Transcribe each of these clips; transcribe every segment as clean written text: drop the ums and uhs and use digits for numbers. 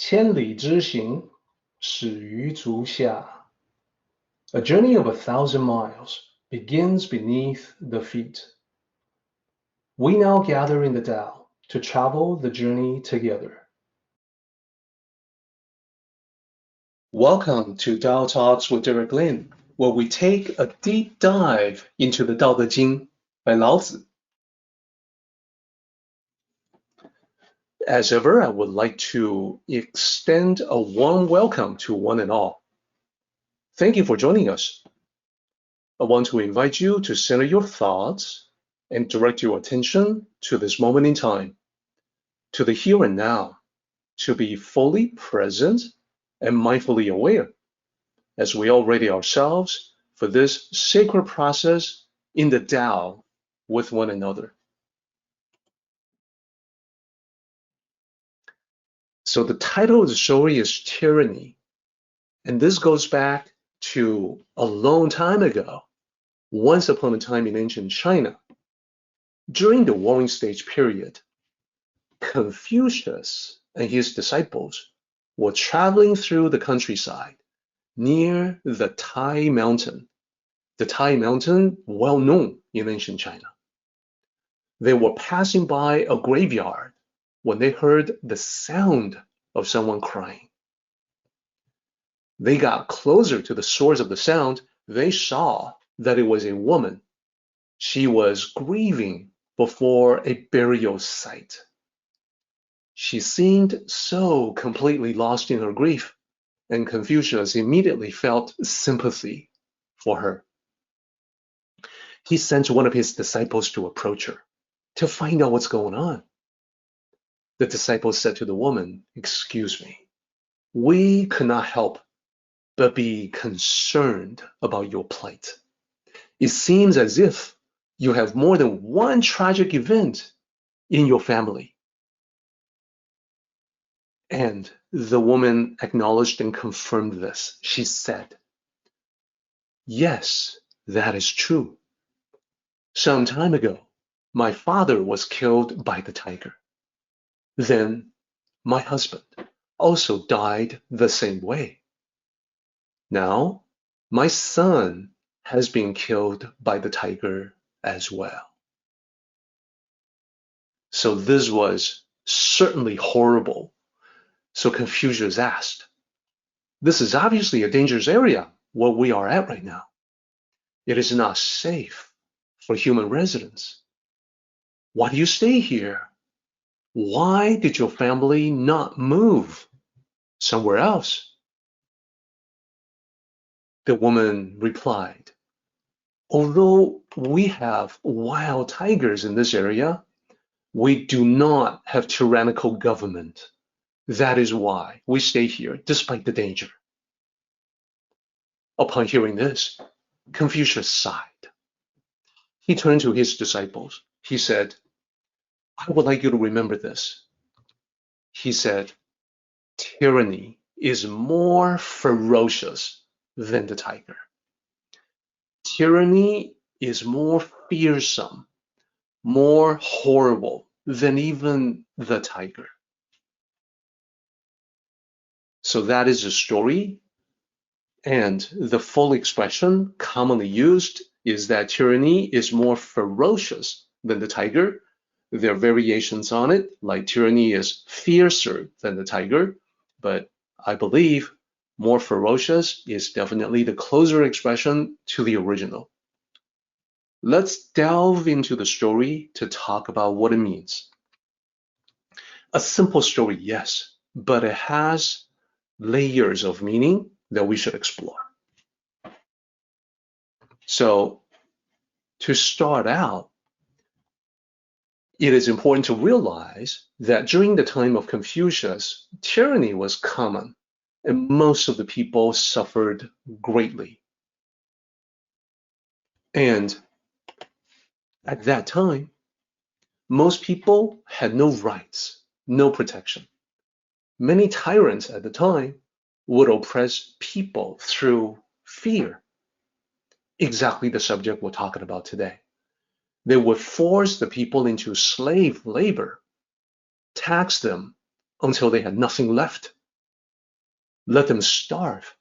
千里之行，始于足下. A journey of 1,000 miles begins beneath the feet. We now gather in the Tao to travel the journey together. Welcome to Tao Talks with Derek Lin, where we take a deep dive into the Daodejing by Lao Tzu. As ever, I would like to extend a warm welcome to one and all. Thank you for joining us. I want to invite you to center your thoughts and direct your attention to this moment in time, to the here and now, to be fully present and mindfully aware as we all ready ourselves for this sacred process in the Tao with one another. So the title of the story is Tyranny, and this goes back to a long time ago, once upon a time in ancient China. During the warring stage period, Confucius and his disciples were traveling through the countryside near the Tai Mountain. The Tai Mountain, well known in ancient China. They were passing by a graveyard when they heard the sound of someone crying. They got closer to the source of the sound. They saw that it was a woman. She was grieving before a burial site. She seemed so completely lost in her grief, and Confucius immediately felt sympathy for her. He sent one of his disciples to approach her, to find out what's going on. The disciple said to the woman, "Excuse me, we cannot help but be concerned about your plight. It seems as if you have more than one tragic event in your family." And the woman acknowledged and confirmed this. She said, "Yes, that is true. Some time ago, my father was killed by the tiger. Then my husband also died the same way. Now my son has been killed by the tiger as well." So this was certainly horrible. So Confucius asked, "This is obviously a dangerous area where we are at right now. It is not safe for human residents. Why do you stay here? Why did your family not move somewhere else?" The woman replied, "Although we have wild tigers in this area, we do not have tyrannical government. That is why we stay here despite the danger." Upon hearing this, Confucius sighed. He turned to his disciples. He said, "I would like you to remember this." He said, "Tyranny is more ferocious than the tiger. Tyranny is more fearsome, more horrible than even the tiger." So that is the story. And the full expression commonly used is that tyranny is more ferocious than the tiger. There are variations on it, like tyranny is fiercer than the tiger, but I believe more ferocious is definitely the closer expression to the original. Let's delve into the story to talk about what it means. A simple story, yes, but it has layers of meaning that we should explore. So to start out, it is important to realize that during the time of Confucius, tyranny was common, and most of the people suffered greatly. And at that time, most people had no rights, no protection. Many tyrants at the time would oppress people through fear. Exactly the subject we're talking about today. They would force the people into slave labor, tax them until they had nothing left, let them starve,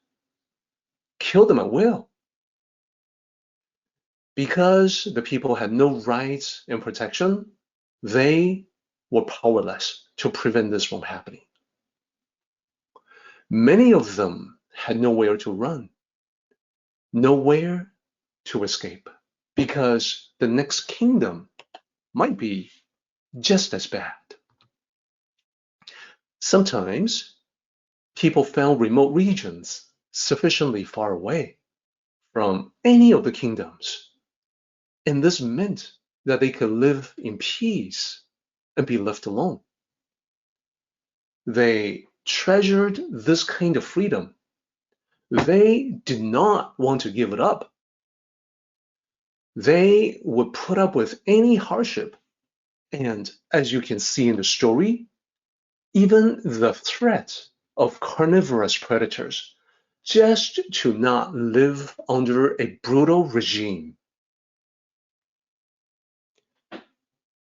kill them at will. Because the people had no rights and protection, they were powerless to prevent this from happening. Many of them had nowhere to run, nowhere to escape, because the next kingdom might be just as bad. Sometimes people found remote regions sufficiently far away from any of the kingdoms, and this meant that they could live in peace and be left alone. They treasured this kind of freedom. They did not want to give it up. They would put up with any hardship, and as you can see in the story, even the threat of carnivorous predators, just to not live under a brutal regime.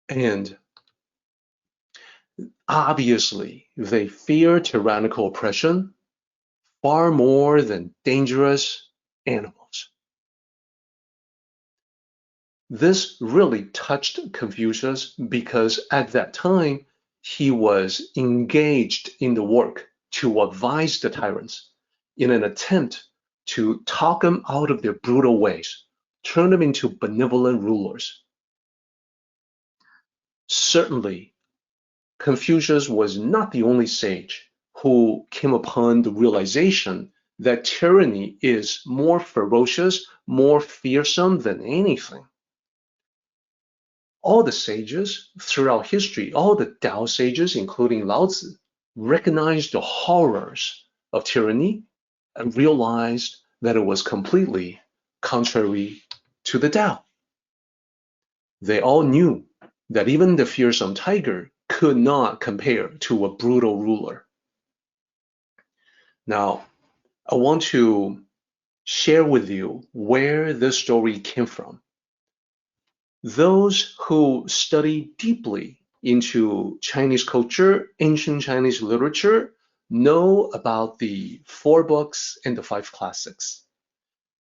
And obviously, they fear tyrannical oppression far more than dangerous animals. This really touched Confucius because at that time, he was engaged in the work to advise the tyrants in an attempt to talk them out of their brutal ways, turn them into benevolent rulers. Certainly, Confucius was not the only sage who came upon the realization that tyranny is more ferocious, more fearsome than anything. All the sages throughout history, all the Tao sages, including Lao Tzu, recognized the horrors of tyranny and realized that it was completely contrary to the Tao. They all knew that even the fearsome tiger could not compare to a brutal ruler. Now, I want to share with you where this story came from. Those who study deeply into Chinese culture, ancient Chinese literature, know about the 4 books and the 5 classics.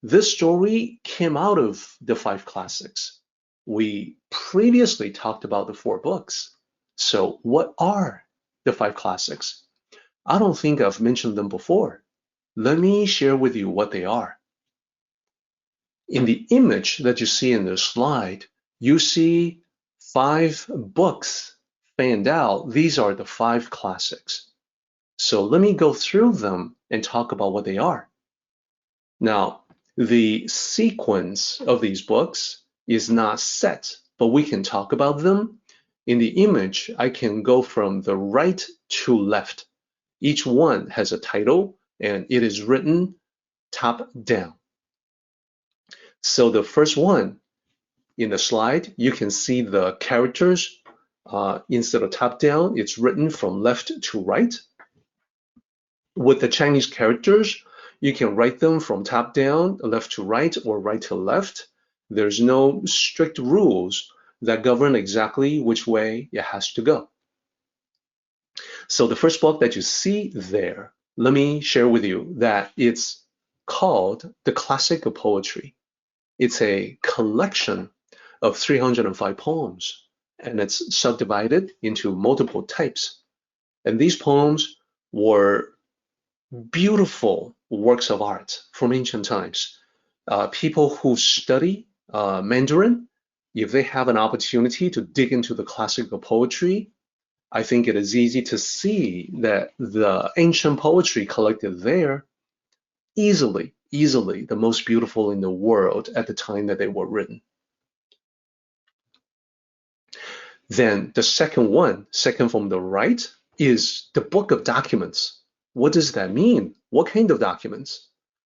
This story came out of the 5 classics. We previously talked about the 4 books. So what are the 5 classics? I don't think I've mentioned them before. Let me share with you what they are. In the image that you see in the slide, you see 5 books fanned out. These are the 5 classics. So let me go through them and talk about what they are. Now, the sequence of these books is not set, but we can talk about them. In the image, I can go from the right to left. Each one has a title, and it is written top down. So the first one in the slide, you can see the characters. Instead of top down, it's written from left to right. With the Chinese characters, you can write them from top down, left to right, or right to left. There's no strict rules that govern exactly which way it has to go. So the first book that you see there, let me share with you that it's called The Classic of Poetry. It's a collection of 305 poems, and it's subdivided into multiple types. And these poems were beautiful works of art from ancient times. People who study Mandarin, if they have an opportunity to dig into the classical poetry, I think it is easy to see that the ancient poetry collected there easily the most beautiful in the world at the time that they were written. Then the second one, second from the right, is the Book of Documents. What does that mean? What kind of documents?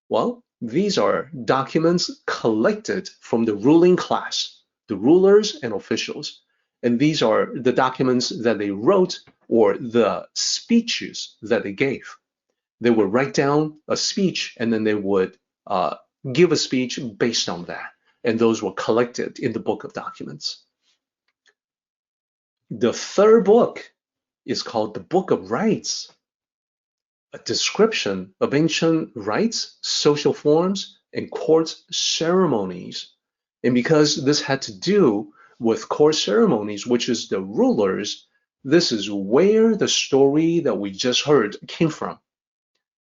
Well, these are documents collected from the ruling class, the rulers and officials. And these are the documents that they wrote or the speeches that they gave. They would write down a speech and then they would give a speech based on that. And those were collected in the Book of Documents. The third book is called the Book of Rights. a description of ancient rites, social forms, and court ceremonies. And because this had to do with court ceremonies, which is the rulers, this is where the story that we just heard came from.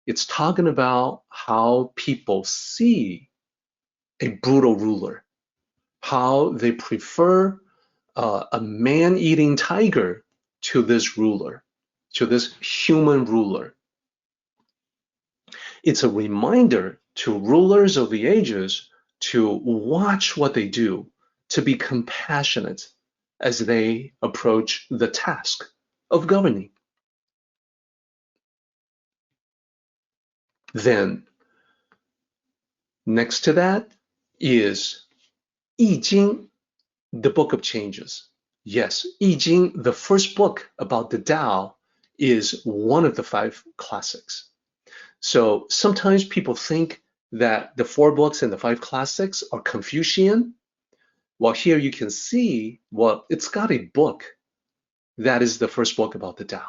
It's talking about how people see a brutal ruler, how they prefer a man-eating tiger to this ruler, to this human ruler. It's a reminder to rulers of the ages to watch what they do, to be compassionate as they approach the task of governing. Then, next to that is I Ching, the Book of Changes. Yes, I Ching, the first book about the Tao, is one of the 5 classics. So sometimes people think that the 4 books and the 5 classics are Confucian. Well, here you can see, well, it's got a book that is the first book about the Tao.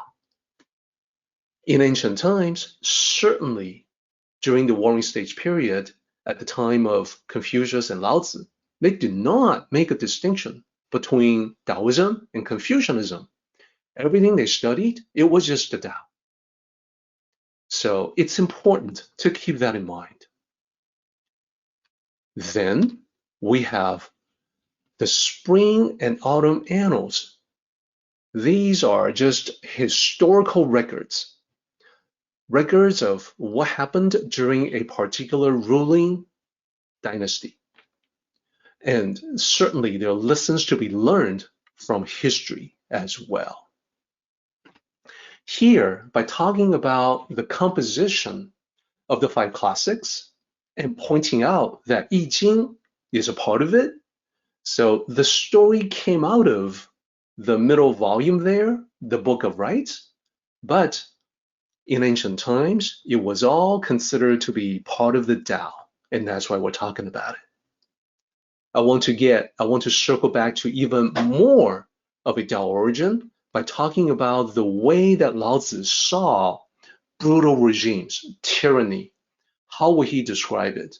In ancient times, certainly during the warring stage period, at the time of Confucius and Lao Tzu, they did not make a distinction between Taoism and Confucianism. Everything they studied, it was just the Tao. So it's important to keep that in mind. Then we have the Spring and Autumn Annals. These are just historical records, records of what happened during a particular ruling dynasty. And certainly there are lessons to be learned from history as well. Here, by talking about the composition of the 5 classics and pointing out that I Ching is a part of it, so the story came out of the middle volume there, the Book of Rites, but in ancient times, it was all considered to be part of the Tao, and that's why we're talking about it. I want to circle back to even more of a Tao origin by talking about the way that Lao Tzu saw brutal regimes, tyranny. How would he describe it?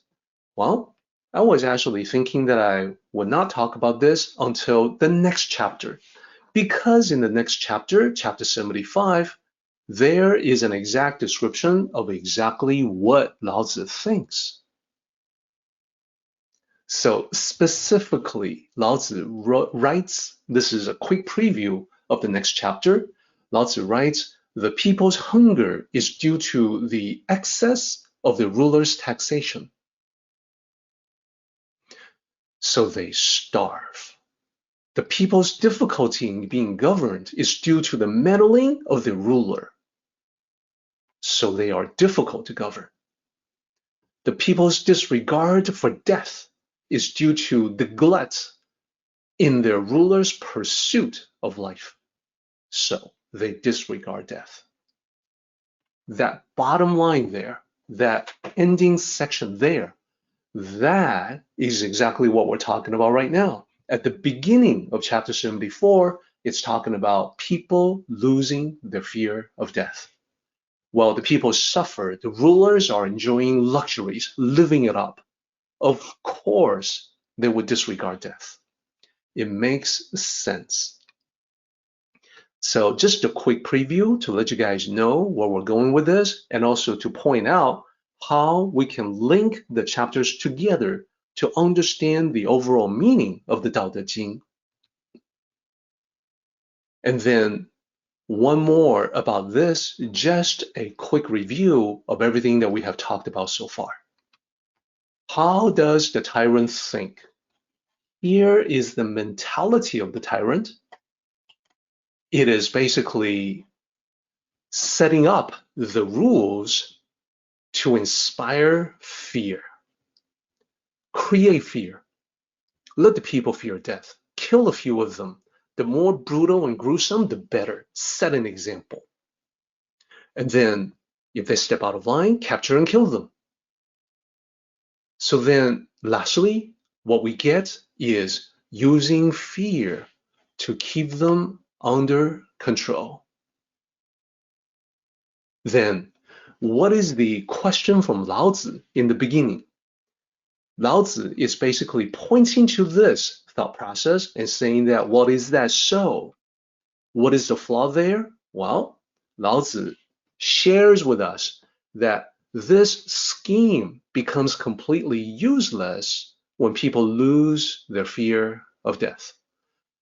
Well, I was actually thinking that I would not talk about this until the next chapter, because in the next chapter, chapter 75, there is an exact description of exactly what Lao Tzu thinks. So specifically, Lao Tzu writes, this is a quick preview of the next chapter. Lao Tzu writes, the people's hunger is due to the excess of the ruler's taxation. So they starve. The people's difficulty in being governed is due to the meddling of the ruler. So they are difficult to govern. The people's disregard for death is due to neglect in their ruler's pursuit of life. So they disregard death. That bottom line there, that ending section there, that is exactly what we're talking about right now. At the beginning of chapter 74, it's talking about people losing their fear of death. While the people suffer, the rulers are enjoying luxuries, living it up. Of course, they would disregard death. It makes sense. So just a quick preview to let you guys know where we're going with this, and also to point out how we can link the chapters together to understand the overall meaning of the Daodejing. And then one more about this, just a quick review of everything that we have talked about so far. How does the tyrant think? Here is the mentality of the tyrant. It is basically setting up the rules to inspire fear. Create fear. Let the people fear death. Kill a few of them. The more brutal and gruesome, the better. Set an example. And then, if they step out of line, capture and kill them. So then, lastly, what we get is using fear to keep them under control. Then, what is the question from Lao Tzu in the beginning? Lao Tzu is basically pointing to this thought process and saying that what is that so? What is the flaw there? Well, Lao Tzu shares with us that this scheme becomes completely useless when people lose their fear of death.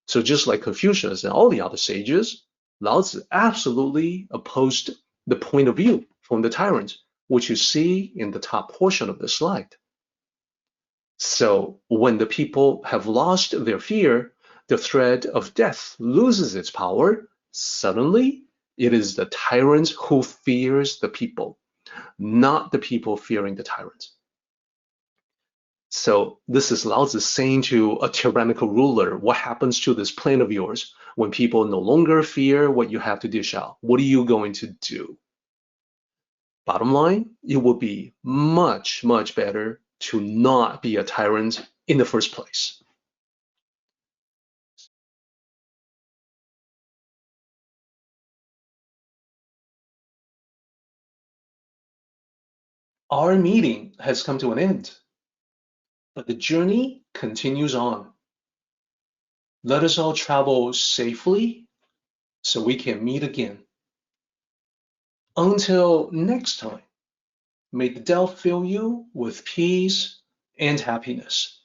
So just like Confucius and all the other sages, Lao Tzu absolutely opposed the point of view from the tyrant, which you see in the top portion of the slide. So when the people have lost their fear, the threat of death loses its power. Suddenly, it is the tyrant who fears the people, not the people fearing the tyrant. So this is Lao Tzu saying to a tyrannical ruler, what happens to this plan of yours when people no longer fear what you have to dish out? What are you going to do? Bottom line, it would be much, much better to not be a tyrant in the first place. Our meeting has come to an end, but the journey continues on. Let us all travel safely so we can meet again. Until next time, may the Tao fill you with peace and happiness.